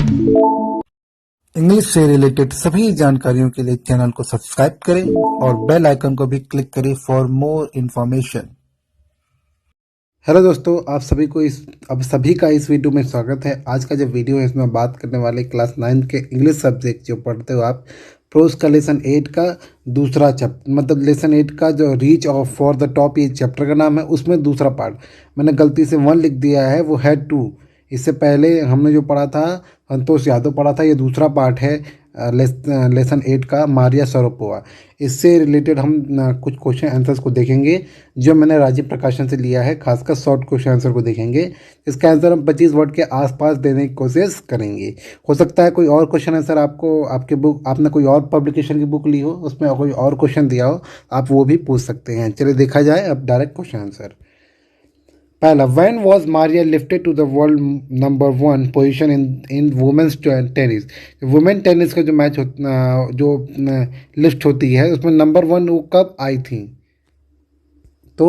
English से related सभी जानकारियों के लिए चैनल को सब्सक्राइब करें और बेल आइकन को भी क्लिक करें फॉर मोर इन्फॉर्मेशन। हेलो दोस्तों, आप सभी का इस वीडियो में स्वागत है। आज का जो वीडियो है इसमें बात करने वाले क्लास 9 के इंग्लिश सब्जेक्ट जो पढ़ते हो आप, प्रोज का लेसन 8 का दूसरा चैप्टर, मतलब लेसन 8 का जो reach of for the top ये चैप्टर का नाम है, उसमें दूसरा पार्ट मैंने गलती से 1 लिख दिया है, वो है 2। इससे पहले हमने जो पढ़ा था संतोष यादव पढ़ा था, ये दूसरा पार्ट है लेसन 8 का मारिया शारापोवा। इससे रिलेटेड हम कुछ क्वेश्चन आंसर्स को देखेंगे जो मैंने राजीव प्रकाशन से लिया है, खासकर शॉर्ट क्वेश्चन आंसर को देखेंगे। इसका आंसर हम 25 वर्ड के आसपास देने की कोशिश करेंगे। हो सकता है कोई और क्वेश्चन आंसर आपने कोई और पब्लिकेशन की बुक ली हो, उसमें कोई और क्वेश्चन दिया हो, आप वो भी पूछ सकते हैं। चलिए देखा जाए अब डायरेक्ट क्वेश्चन आंसर। पहला, when was Maria lifted to the world number 1 position in women's tennis. Women tennis का जो मैच जो लिस्ट होती है उसमें नंबर 1 वो कब आई थी? तो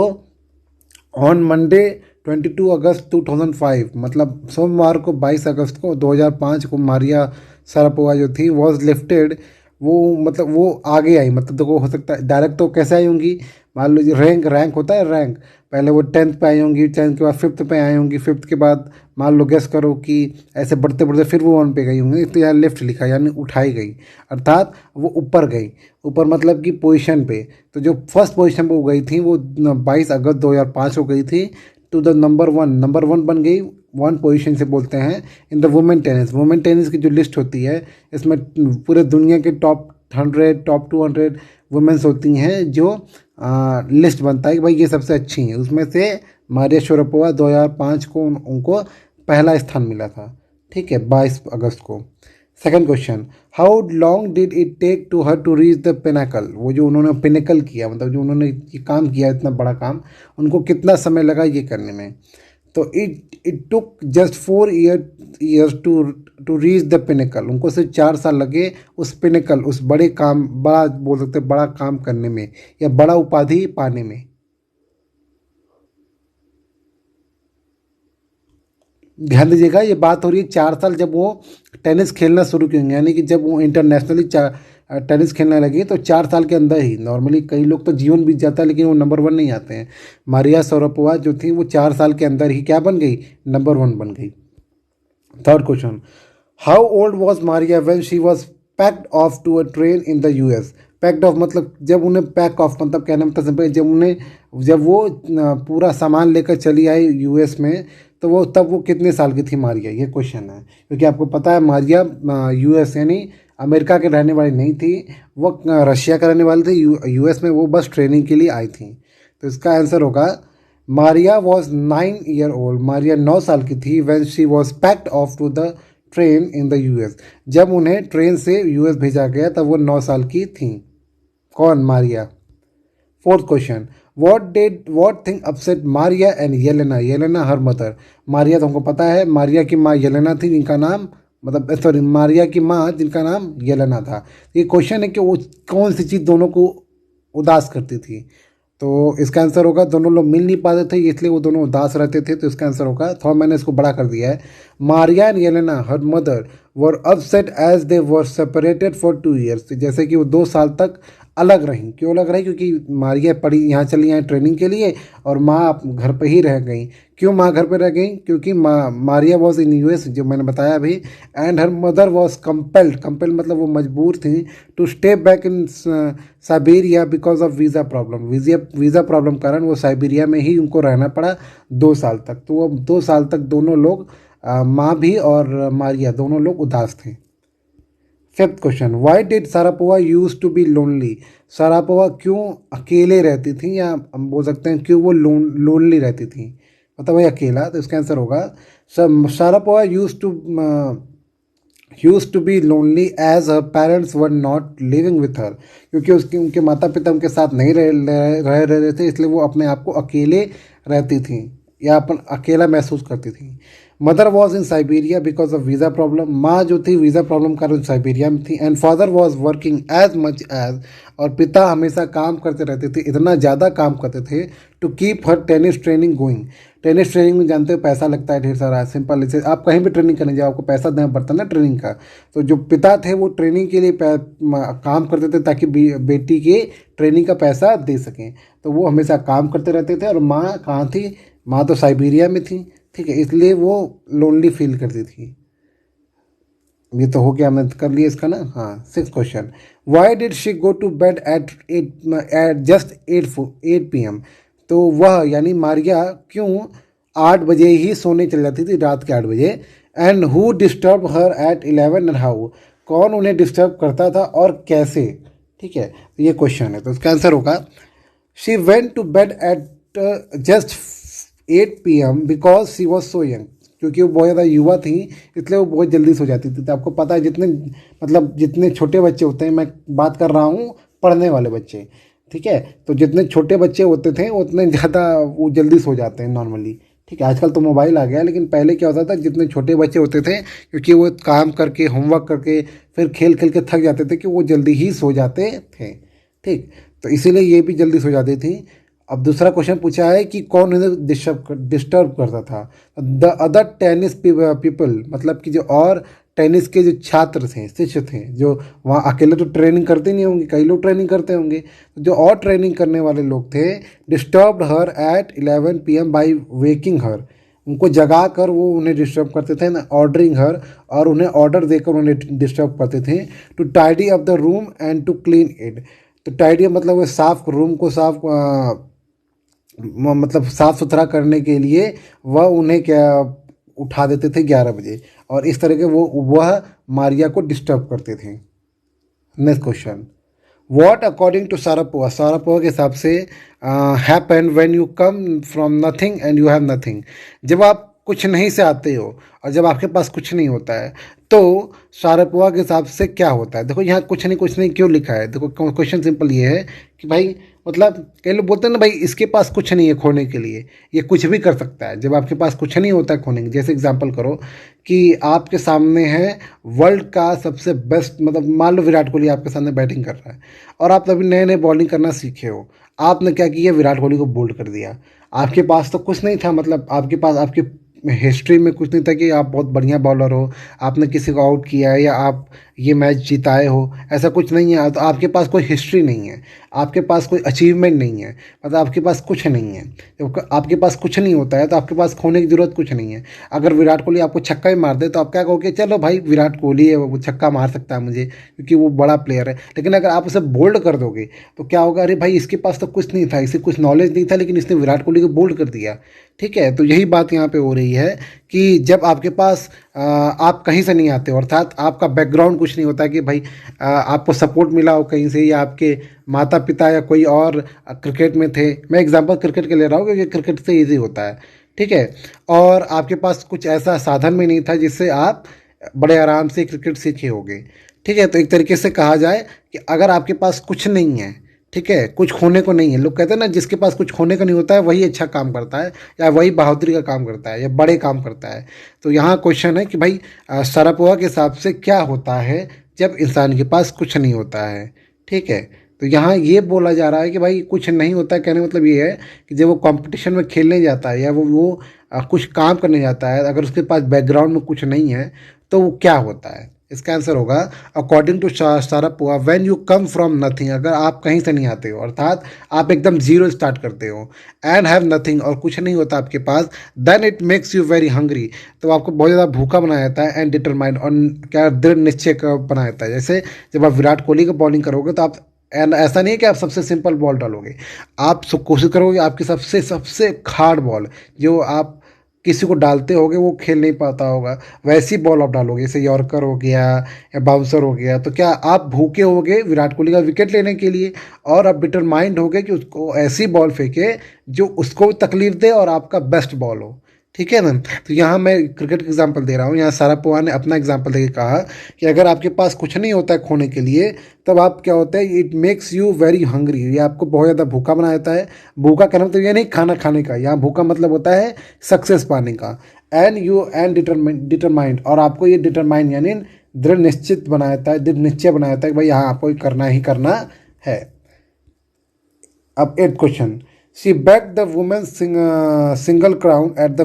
ऑन मंडे 22 अगस्त 2005, मतलब सोमवार को 22 अगस्त को 2005 को मारिया शारापोवा जो थी वॉज लिफ्टेड, वो मतलब वो आगे आई। मतलब देखो, हो सकता है डायरेक्ट तो कैसे आई होंगी, मान लो रैंक होता है, रैंक पहले वो 10th पे आई होंगी, 10th के बाद 5th पे आई होंगी, 5th के बाद मान लो गेस करो कि ऐसे बढ़ते बढ़ते फिर वो 1 पे गई होंगी, तो यहाँ लिफ्ट लिखा यानी उठाई गई, अर्थात वो ऊपर गई। ऊपर मतलब कि पोजीशन पे। तो जो फर्स्ट पोजीशन पे वो गई थी वो 22 अगस्त 2005 को गई थी टू द नंबर 1। नंबर 1 बन गई, 1 पोजीशन से बोलते हैं in the women tennis. Women tennis की जो लिस्ट होती है इसमें पूरे दुनिया के टॉप 100 टॉप 200 वुमेन्स होती हैं, जो लिस्ट बनता है कि भाई ये सबसे अच्छी हैं। उसमें से मारिया शारापोवा 2005 को उनको पहला स्थान मिला था। ठीक है, 22 अगस्त को। Second question, how long did it take to her to reach the pinnacle. वो जो उन्होंने पिनेकल किया, मतलब जो उन्होंने ये काम किया, इतना बड़ा काम, उनको कितना समय लगा ये करने में? तो it took just 4 years to reach the pinnacle. उनको सिर्फ 4 साल लगे उस पिनेकल, उस बड़े काम, बड़ा बोल सकते बड़ा काम करने में या बड़ा उपाधि पाने में। ध्यान दीजिएगा, ये बात हो रही है 4 साल जब वो टेनिस खेलना शुरू किए, यानी कि जब वो इंटरनेशनली टेनिस खेलने लगी तो 4 साल के अंदर ही। नॉर्मली कई लोग तो जीवन बीत जाता है लेकिन वो नंबर 1 नहीं आते हैं। मारिया शारापोवा जो थी वो 4 साल के अंदर ही क्या बन गई? नंबर 1 बन गई। Third question, how old was Maria when she was packed off to a train in the US. Packed off मतलब जब उन्हें पैक ऑफ मतलब कहने में सिंपल, जब वो पूरा सामान लेकर चली आई यूएस में, तो वो तब वो कितने साल की थी मारिया, ये क्वेश्चन है। क्योंकि आपको पता है मारिया यूएस यानी अमेरिका के रहने वाली नहीं थी, वो रशिया का रहने वाली थी। यूएस में वो बस ट्रेनिंग के लिए आई थी। तो इसका आंसर होगा Maria was 9 year old. Maria 9 साल की थी when she was packed off to the train in the US. जब उन्हें ट्रेन से यूएस भेजा गया तब वो 9 साल की थी। कौन? Maria. Fourth question, what thing upset Maria and Yelena. Yelena her mother. Maria तो हमको पता है, मारिया की माँ येलेना थी जिनका नाम, मतलब सॉरी, मारिया की माँ जिनका नाम येलेना था। ये क्वेश्चन है कि वो कौन सी चीज़ दोनों को उदास करती थी। तो इसका आंसर होगा दोनों लोग मिल नहीं पाते थे इसलिए वो दोनों उदास रहते थे। तो इसका आंसर होगा, थोड़ा मैंने इसको बड़ा कर दिया है, Maria and Yelena her mother were upset as they were separated for 2 years. जैसे कि वो 2 साल तक अलग रहीं। क्यों अलग रही? क्योंकि मारिया पढ़ी यहाँ चली आई ट्रेनिंग के लिए और माँ घर पे ही रह गई। क्यों माँ घर पे रह गई? क्योंकि मारिया वॉज इन यूएस, जो मैंने बताया अभी, and her mother was compelled मतलब वो मजबूर थी to stay back in Siberia because of visa problem. Visa problem कारण वो साइबेरिया में ही उनको रहना पड़ा 2 साल तक। तो वो 2 साल तक दोनों लोग, माँ भी और मारिया दोनों लोग उदास थे। Fifth question, why did Sharapova use to be lonely. Sharapova क्यों अकेले रहती थी, या हम बोल सकते हैं क्यों वो लोनली रहती थी, मतलब वही अकेला। तो इसका आंसर होगा Sharapova use to be lonely as her parents were not living with her. क्योंकि उनके माता पिता उनके साथ नहीं रह रहे थे, इसलिए वो अपने आप को अकेले रहती थी या अपन अकेला महसूस करती थी। Mother was in Siberia because of visa problem, माँ जो थी वीज़ा प्रॉब्लम कारण साइबेरिया में थी। And father was working as much as, और पिता हमेशा काम करते रहते थे, इतना ज़्यादा काम करते थे, to keep her tennis training going. Tennis training में जानते हो पैसा लगता है ढेर सारा, सिंपल जैसे आप कहीं भी ट्रेनिंग करने जाओ आपको पैसा देना पड़ता है ना ट्रेनिंग का। तो जो पिता थे वो ट्रेनिंग के लिए काम करते थे ताकि बेटी के ट्रेनिंग का पैसा दे सकें। तो वो हमेशा काम करते रहते थे। और माँ कहाँ थी? माँ तो साइबेरिया में थी, ठीक है, इसलिए वो लोनली फील करती थी। ये तो हो गया, हमने कर लिया इसका ना। हाँ, 6 question. Why did she go to bed at just 8 p.m? तो वह यानी मारिया क्यों 8 बजे ही सोने चल जाती थी, रात के 8 बजे। And who disturb her at 11 and how? कौन उन्हें डिस्टर्ब करता था और कैसे? ठीक है, तो ये क्वेश्चन है, तो इसका आंसर होगा she went to bed at just 8 p.m because she was so young. क्योंकि वो बहुत ज़्यादा युवा थी इसलिए वो बहुत जल्दी सो जाती थी। तो आपको पता है जितने छोटे बच्चे होते हैं, मैं बात कर रहा हूँ पढ़ने वाले बच्चे, ठीक है, तो जितने छोटे बच्चे होते थे उतने ज़्यादा वो जल्दी सो जाते हैं नॉर्मली। ठीक है, आजकल तो मोबाइल आ गया, लेकिन पहले क्या होता था, जितने छोटे बच्चे होते थे क्योंकि वो काम करके होमवर्क करके फिर खेल खेल के थक जाते थे कि वो जल्दी ही सो जाते थे। ठीक, तो इसीलिए ये भी जल्दी सो जाती थी। अब दूसरा क्वेश्चन पूछा है कि कौन उन्हें डिस्टर्ब करता था? द अदर टेनिस पीपल, मतलब कि जो और टेनिस के जो छात्र थे, शिष्य थे, जो वहाँ अकेले तो ट्रेनिंग करते नहीं होंगे, कई लोग ट्रेनिंग करते होंगे, तो जो और ट्रेनिंग करने वाले लोग थे, disturbed her at 11 p.m by waking her, उनको जगा कर वो उन्हें डिस्टर्ब करते थे ना, ऑर्डरिंग हर, और उन्हें ऑर्डर देकर उन्हें डिस्टर्ब करते थे, to tidy up the room and to clean it. तो टाइडी मतलब वो साफ, रूम को साफ मतलब साफ़ सुथरा करने के लिए वह उन्हें क्या उठा देते थे 11 बजे, और इस तरह के वह मारिया को डिस्टर्ब करते थे। Next question, what according to Sharapova, Sharapova के हिसाब से happen when you come from nothing and you have nothing? जब आप कुछ नहीं से आते हो और जब आपके पास कुछ नहीं होता है, तो सारापोवा के हिसाब से क्या होता है? देखो यहाँ कुछ नहीं क्यों लिखा है, देखो क्वेश्चन सिंपल ये है कि भाई, मतलब कई लोग बोलते हैं ना भाई इसके पास कुछ नहीं है खोने के लिए, ये कुछ भी कर सकता है। जब आपके पास कुछ नहीं होता है खोने के, जैसे एग्जांपल करो कि आपके सामने है वर्ल्ड का सबसे बेस्ट, मतलब मान लो विराट कोहली आपके सामने बैटिंग कर रहा है और आप अभी नए नए बॉलिंग करना सीखे हो, आपने क्या किया, विराट कोहली को बोल्ड कर दिया। आपके पास तो कुछ नहीं था, मतलब आपके पास आपकी हिस्ट्री में कुछ नहीं था कि आप बहुत बढ़िया बॉलर हो, आपने किसी को आउट किया है या आप ये मैच जिताए हो, ऐसा कुछ नहीं है। तो आपके पास कोई हिस्ट्री नहीं है, आपके पास कोई अचीवमेंट नहीं है, मतलब आपके पास कुछ नहीं है। तो आपके पास कुछ नहीं होता है तो आपके पास खोने की ज़रूरत कुछ नहीं है। अगर विराट कोहली आपको छक्का ही मार दे तो आप क्या कहोगे, चलो भाई विराट कोहली है, वो छक्का मार सकता है मुझे क्योंकि वो बड़ा प्लेयर है। लेकिन अगर आप उसे बोल्ड कर दोगे तो क्या होगा, अरे भाई इसके पास तो कुछ नहीं था, इसे कुछ नॉलेज नहीं था, लेकिन इसने विराट कोहली को बोल्ड कर दिया। ठीक है, तो यही बात यहाँ पे हो रही है कि जब आपके पास आप कहीं से नहीं आते हो, अर्थात आपका बैकग्राउंड कुछ नहीं होता कि भाई आपको सपोर्ट मिला हो कहीं से, या आपके माता पिता या कोई और क्रिकेट में थे। मैं एग्जांपल क्रिकेट के ले रहा हूँ क्योंकि क्रिकेट से इजी होता है, ठीक है, और आपके पास कुछ ऐसा साधन भी नहीं था जिससे आप बड़े आराम से क्रिकेट सीखे होगे। ठीक है, तो एक तरीके से कहा जाए कि अगर आपके पास कुछ नहीं है, ठीक है, कुछ खोने को नहीं है, लोग कहते हैं ना जिसके पास कुछ खोने को नहीं होता है वही अच्छा काम करता है, या वही बहादुरी का काम करता है, या बड़े काम करता है। तो यहाँ क्वेश्चन है कि भाई शारापोवा के हिसाब से क्या होता है जब इंसान के पास कुछ नहीं होता है। ठीक है, तो यहाँ ये बोला जा रहा है कि भाई कुछ नहीं होता है, कहने का मतलब ये है कि जब वो कंपटीशन में खेलने जाता है या वो कुछ काम करने जाता है, अगर उसके पास बैकग्राउंड में कुछ नहीं है तो वो क्या होता है? इसका आंसर होगा according to Sharapova, when you come from nothing, अगर आप कहीं से नहीं आते हो, अर्थात आप एकदम जीरो स्टार्ट करते हो, एंड हैव नथिंग, और कुछ नहीं होता आपके पास, then it makes you very hungry, तो आपको बहुत ज़्यादा भूखा बनाया जाता है, एंड डिटरमाइंड, और क्या दृढ़ निश्चय का बनाया जाता है। जैसे जब आप विराट कोहली को बॉलिंग करोगे तो आप, एंड ऐसा नहीं है कि आप सबसे सिंपल बॉल डालोगे, आप कोशिश करोगे आपकी सबसे सबसे खाड़ बॉल जो आप किसी को डालते होगे वो खेल नहीं पाता होगा, वैसी बॉल आप डालोगे, जैसे यॉर्कर हो गया या बाउंसर हो गया, तो क्या आप भूखे होगे विराट कोहली का विकेट लेने के लिए, और आप डिटरमाइंड होगे कि उसको ऐसी बॉल फेंके जो उसको तकलीफ दे और आपका बेस्ट बॉल हो। ठीक है ना। तो यहाँ मैं क्रिकेट का एग्जांपल दे रहा हूँ, यहाँ शारापोवा ने अपना एग्जांपल देके कहा कि अगर आपके पास कुछ नहीं होता है खोने के लिए, तब आप क्या होता है, it makes you very hungry, ये आपको बहुत ज़्यादा भूखा बना देता है। भूखा कहना मतलब ये नहीं खाना खाने का, यहाँ भूखा मतलब होता है सक्सेस पाने का। एंड डिटरमाइंड, और आपको ये डिटरमाइंड यानी दृढ़ निश्चित बना देता है, दृढ़ निश्चय बना देता है कि भाई हाँ आपको ये करना ही करना है। अब 8th question, she back the women single crown at the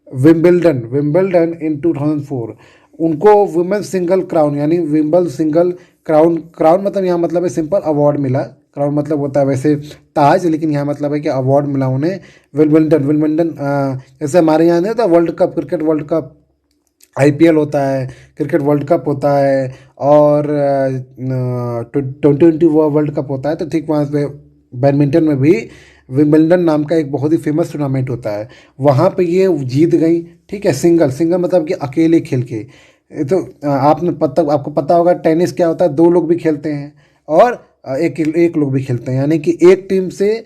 Wimbledon in 2004। उनको वुमेन सिंगल क्राउन यानी विम्बल सिंगल क्राउन, क्राउन मतलब यहाँ मतलब है सिंपल अवार्ड मिला। क्राउन मतलब होता है वैसे ताज, लेकिन यहाँ मतलब है कि अवार्ड मिला उन्हें। विम्बलडन जैसे हमारे यहाँ नहीं होता world cup, cricket world cup, IPL होता है, क्रिकेट वर्ल्ड कप होता है, और ट्वेंटी वर्ल्ड कप होता है। तो ठीक वहाँ पे बैडमिंटन में भी विंबलडन नाम का एक बहुत ही फेमस टूर्नामेंट होता है, वहाँ पे ये जीत गई। ठीक है, सिंगल सिंगल मतलब कि अकेले खेल के। तो आपको पता होगा टेनिस क्या होता है, दो लोग भी खेलते हैं और एक एक लोग भी खेलते हैं, यानी कि एक टीम से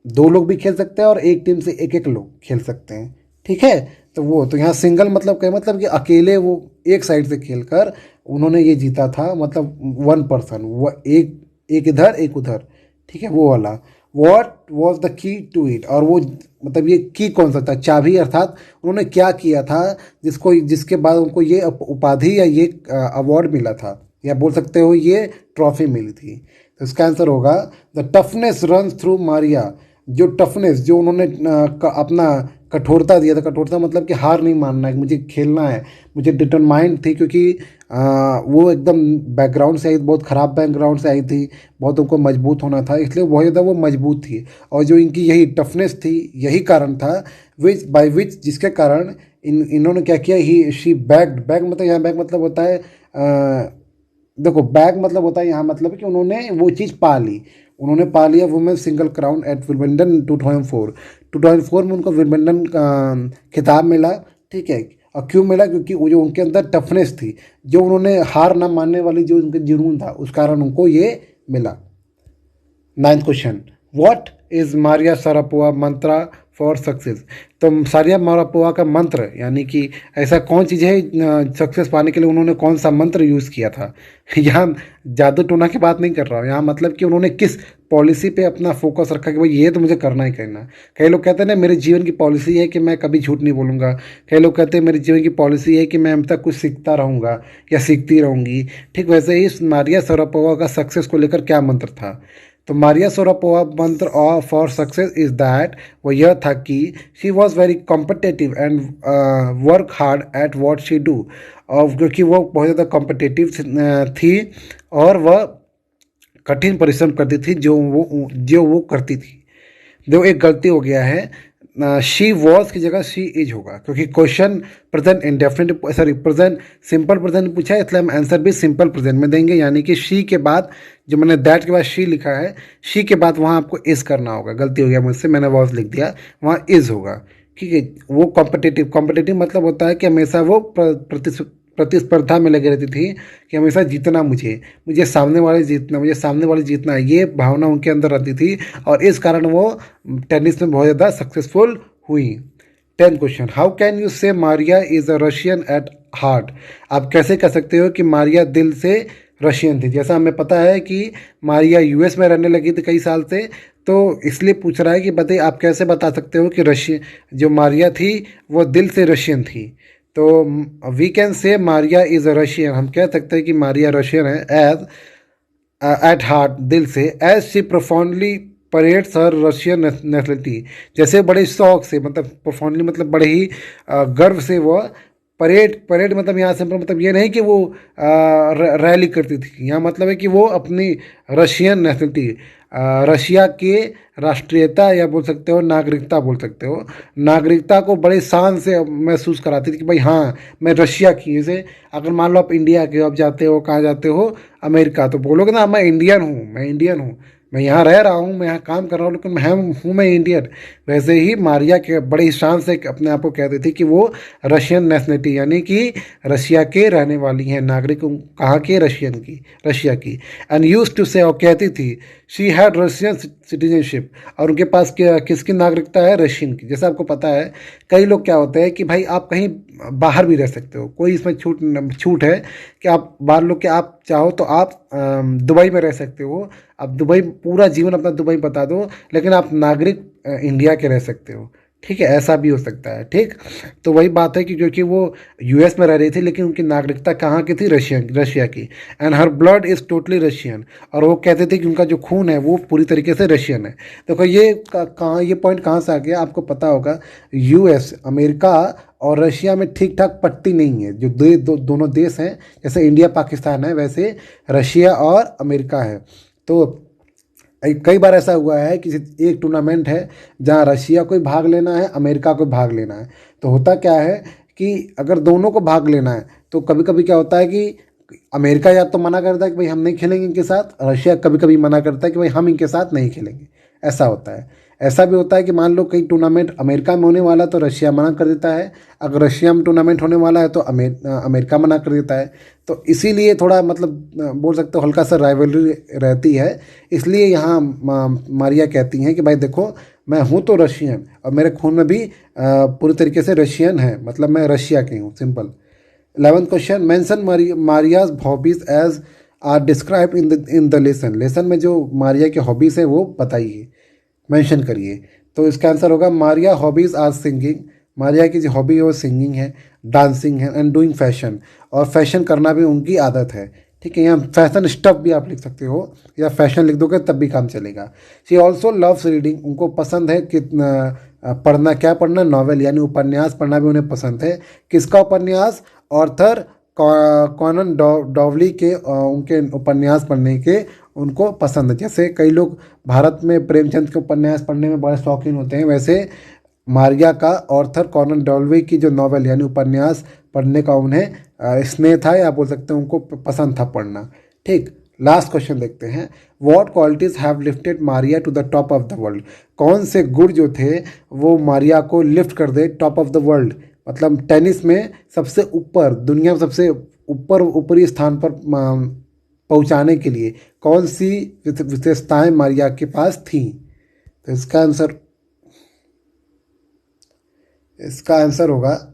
दो लोग भी खेल सकते हैं और एक टीम से एक एक लोग खेल सकते हैं। ठीक है, तो वो तो यहाँ सिंगल मतलब क्या, मतलब कि अकेले वो एक साइड से खेलकर उन्होंने ये जीता था, मतलब वन पर्सन, वो एक एक इधर एक उधर। ठीक है, वो वाला। What was the key to it, और वो मतलब ये की कौन सा था, चाबी, अर्थात उन्होंने क्या किया था जिसके बाद उनको ये उपाधि या ये अवार्ड मिला था, या बोल सकते हो ये ट्रॉफी मिली थी। तो इसका आंसर होगा the toughness run through Maria. जो टफनेस, जो उन्होंने अपना कठोरता दिया था, कठोरता मतलब कि हार नहीं मानना है, मुझे खेलना है, मुझे डिटरमाइंड थी, क्योंकि वो एकदम बैकग्राउंड से आई, बहुत ख़राब बैकग्राउंड से आई थी, बहुत उनको मजबूत होना था, इसलिए बहुत ज़्यादा वो मजबूत थी। और जो इनकी यही टफनेस थी, यही कारण था विच जिसके कारण इन्होंने क्या किया, ही शी बैग मतलब यहाँ बैग मतलब होता है देखो बैग मतलब होता है यहाँ मतलब कि उन्होंने वो चीज़ पा ली, उन्होंने पा लिया women single crown at Wimbledon 2004 में उनको विंबलडन का खिताब मिला। ठीक है, और क्यों मिला, क्योंकि वो जो उनके अंदर टफनेस थी, जो उन्होंने हार ना मानने वाली जो उनके जुनून था, उस कारण उनको ये मिला। 9th question, what is Maria Sharapova Mantra for success. तो मारिया शारापोवा का मंत्र यानी कि ऐसा कौन चीज़ है सक्सेस पाने के लिए उन्होंने कौन सा मंत्र यूज़ किया था। यहाँ जादू टोना की बात नहीं कर रहा हूँ, यहाँ मतलब कि उन्होंने किस पॉलिसी पे अपना फोकस रखा कि भाई ये तो मुझे करना ही करना है। कई लोग कहते हैं ना मेरे जीवन की पॉलिसी है कि मैं कभी झूठ नहीं बोलूँगा, कई लोग कहते हैं मेरे जीवन की पॉलिसी है कि मैं अब तक कुछ सीखता रहूँगा या सीखती रहूँगी। ठीक वैसे ही मारिया शारापोवा का सक्सेस को लेकर क्या मंत्र था। तो मारिया शारापोवा मंत्र फॉर सक्सेस इज दैट, वो यह था कि she was very competitive and work hard at what she do. और क्योंकि वो बहुत ज़्यादा कॉम्पिटिटिव थी और वह कठिन परिश्रम करती थी जो वो करती थी। जो एक गलती हो गया है, शी वॉज की जगह शी इज होगा, क्योंकि question present indefinite sorry present simple present पूछा है, इसलिए हम आंसर भी सिंपल प्रेजेंट में देंगे, यानी कि शी के बाद जो मैंने दैट के बाद शी लिखा है, शी के बाद वहाँ आपको इज करना होगा। गलती हो गया मुझसे, मैंने वॉज लिख दिया, वहाँ इज होगा। ठीक है, वो कॉम्पिटिटिव मतलब होता है कि हमेशा वो प्रतिस्पर्धा में लगी रहती थी कि हमेशा जीतना, मुझे सामने वाले जीतना, ये भावना उनके अंदर रहती थी, और इस कारण वो टेनिस में बहुत ज़्यादा सक्सेसफुल हुई। 10th question, how can you से Maria is a Russian at heart. आप कैसे कह सकते हो कि मारिया दिल से रशियन थी। जैसा हमें पता है कि मारिया यूएस में रहने लगी थी कई साल से, तो इसलिए पूछ रहा है कि बताइए आप कैसे बता सकते हो कि रशियन जो मारिया थी वो दिल से रशियन थी। तो we can say Maria is a Russian, हम कह सकते हैं कि मारिया रशियन है एज एट हार्ट, दिल से, as she profoundly parades her Russian nationality, जैसे बड़े शौक से, मतलब प्रोफाउंडली मतलब बड़े ही गर्व से वो परेड मतलब यहाँ से मतलब ये नहीं कि वो रैली करती थी, यहाँ मतलब है कि वो अपनी रशियन नेशनलिटी, रशिया के राष्ट्रीयता या बोल सकते हो नागरिकता, बोल सकते हो नागरिकता को बड़े शान से महसूस कराती थी कि भाई हाँ मैं रशिया की। जैसे अगर मान लो आप इंडिया के हो, आप जाते हो कहाँ जाते हो, अमेरिका, तो बोलोगे ना मैं इंडियन हूँ, मैं इंडियन हूँ। मैं यहाँ रह रहा हूँ, मैं यहाँ काम कर रहा हूँ, लेकिन मैं इंडियन। वैसे ही मारिया के बड़े ही शान से अपने आप को कहती थी कि वो रशियन नेशनलिटी यानी कि रशिया के रहने वाली हैं, नागरिक कहाँ के, रशियन की, रशिया की। एंड यूज टू से, और कहती थी, शी हैड रशियन सिटीजनशिप, और उनके पास किसकी नागरिकता है, रशियन की। जैसे आपको पता है कई लोग क्या होते हैं कि भाई आप कहीं बाहर भी रह सकते हो, कोई इसमें छूट है कि आप बाहर लोग कि आप चाहो तो आप दुबई में रह सकते हो, आप दुबई पूरा जीवन अपना दुबई बता दो, लेकिन आप नागरिक इंडिया के रह सकते हो। ठीक है, ऐसा भी हो सकता है। ठीक, तो वही बात है कि क्योंकि वो यूएस में रह रही थी, लेकिन उनकी नागरिकता कहाँ की थी, रशिया की। And her blood is totally Russian, और वो कहते थे कि उनका जो खून है वो पूरी तरीके से रशियन है। देखो ये कहाँ, ये पॉइंट कहाँ से आ गया, आपको पता होगा। यूएस, अमेरिका और रशिया में ठीक ठाक पट्टी नहीं है। जो दोनों देश हैं, जैसे इंडिया पाकिस्तान है, वैसे रशिया और अमेरिका है। तो कई बार ऐसा हुआ है कि एक टूर्नामेंट है जहाँ रशिया को भाग लेना है, अमेरिका को भाग लेना है। तो होता क्या है कि अगर दोनों को भाग लेना है तो कभी कभी क्या होता है कि अमेरिका या तो मना करता है कि भाई हम नहीं खेलेंगे इनके साथ, रशिया कभी कभी मना करता है कि भाई हम इनके साथ नहीं खेलेंगे। ऐसा होता है। ऐसा भी होता है कि मान लो कहीं टूर्नामेंट अमेरिका में होने वाला तो रशिया मना कर देता है, अगर रशिया में टूर्नामेंट होने वाला है तो अमेरिका मना कर देता है। तो इसीलिए थोड़ा मतलब बोल सकते हो हल्का सा राइवलरी रहती है। इसलिए यहाँ मारिया कहती हैं कि भाई देखो, मैं हूँ तो रशियन और मेरे खून में भी पूरी तरीके से रशियन है, मतलब मैं रशिया की हूँ, simple. 11th question, mention Maria's hobbies as are describe in the lesson. Lesson में जो मारिया की हॉबीज़ हैं वो बताइए, मेंशन करिए। तो इसका आंसर होगा Maria hobbies are singing. Maria की जो हॉबी है वो सिंगिंग है, डांसिंग है, एंड डूइंग फैशन, और फैशन करना भी उनकी आदत है। ठीक है, यहाँ फैशन स्टफ भी आप लिख सकते हो, या फैशन लिख दोगे तब भी काम चलेगा। शी ऑल्सो लव्स रीडिंग, उनको पसंद है कि पढ़ना, क्या पढ़ना, नॉवेल यानी उपन्यास पढ़ना भी उन्हें पसंद है। किसका उपन्यास, ऑर्थर कॉनन डॉवली के, उनके उपन्यास पढ़ने के उनको पसंद है। जैसे कई लोग भारत में प्रेमचंद के उपन्यास पढ़ने में बड़े शौकीन होते हैं, वैसे मारिया का ऑर्थर कॉनन डॉवली की जो नॉवेल यानी उपन्यास पढ़ने का उन्हें स्नेह था, या बोल सकते हैं उनको पसंद था पढ़ना। ठीक, लास्ट क्वेश्चन देखते हैं। What qualities have lifted Maria to the top of the world. कौन से गुण जो थे वो मारिया को लिफ्ट कर दे टॉप ऑफ द वर्ल्ड, मतलब टेनिस में सबसे ऊपर, दुनिया में सबसे ऊपरी स्थान पर पहुंचाने के लिए कौन सी विशेषताएं मारिया के पास थी। तो इसका आंसर होगा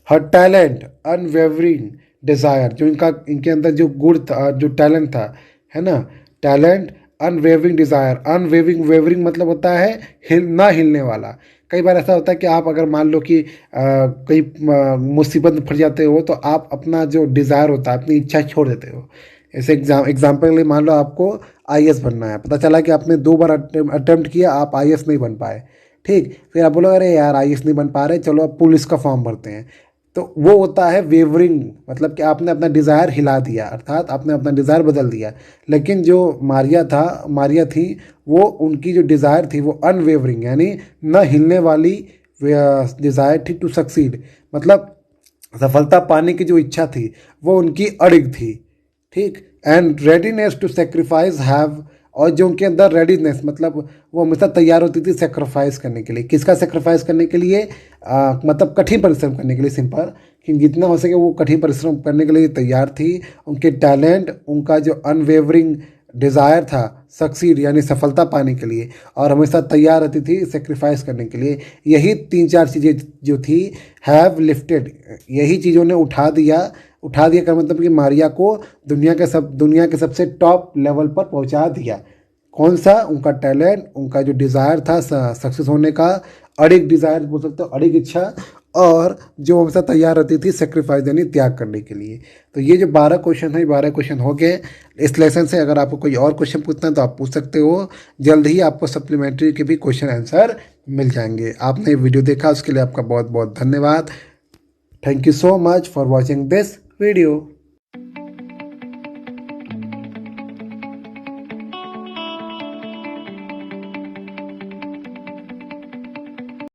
हर टैलेंट, अनवेवरिंग डिज़ायर। जो इनके अंदर जो गुण था, जो टैलेंट था, है ना, talent, unwavering desire. Unwavering, wavering मतलब होता है ना हिलने वाला। कई बार ऐसा होता है कि आप अगर मान लो कि कई मुसीबत में फंस जाते हो तो आप अपना जो डिज़ायर होता है, अपनी इच्छा छोड़ देते हो। ऐसे एग्जाम्पल के लिए मान लो आपको आईएएस बनना है, पता चला कि आपने 2 बार अटेम्प्ट किया, आप आईएएस नहीं बन पाए। ठीक, फिर आप बोलो अरे यार आईएएस नहीं बन पा रहे, चलो अब पुलिस का फॉर्म भरते हैं। तो वो होता है वेवरिंग, मतलब कि आपने अपना डिज़ायर हिला दिया, अर्थात आपने अपना डिज़ायर बदल दिया। लेकिन जो मारिया थी, वो उनकी जो डिज़ायर थी वो अनवेवरिंग यानी न हिलने वाली डिज़ायर थी, टू सक्सीड, मतलब सफलता पाने की जो इच्छा थी वो उनकी अड़िग थी। ठीक, and readiness to sacrifice have, और जो उनके अंदर रेडीनेस मतलब वो हमेशा तैयार होती थी सेक्रीफाइस करने के लिए। किसका सेक्रीफाइस करने के लिए, मतलब कठिन परिश्रम करने के लिए, सिंपल, कि जितना हो सके वो कठिन परिश्रम करने के लिए तैयार थी। उनके टैलेंट, उनका जो अनवेवरिंग डिज़ायर था सक्सीड यानी सफलता पाने के लिए, और हमेशा तैयार रहती थी सेक्रीफाइस करने के लिए। यही 3-4 चीज़ें जो थी हैव लिफ्टेड, यही चीज़ों ने उठा दिया का मतलब कि मारिया को दुनिया के सबसे टॉप लेवल पर पहुंचा दिया। कौन सा, उनका टैलेंट, उनका जो डिज़ायर था सक्सेस होने का, अड़िग डिज़ायर बोल सकते हो, अड़िग इच्छा, और जो हमेशा तैयार रहती थी सेक्रीफाइस यानी त्याग करने के लिए। तो ये जो 12 क्वेश्चन है, 12 क्वेश्चन हो गए इस लेसन से। अगर आपको कोई और क्वेश्चन पूछना है तो आप पूछ सकते हो। जल्द ही आपको सप्लीमेंट्री के भी क्वेश्चन आंसर मिल जाएंगे। आपने वीडियो देखा उसके लिए आपका बहुत बहुत धन्यवाद। Thank you so much for watching this video।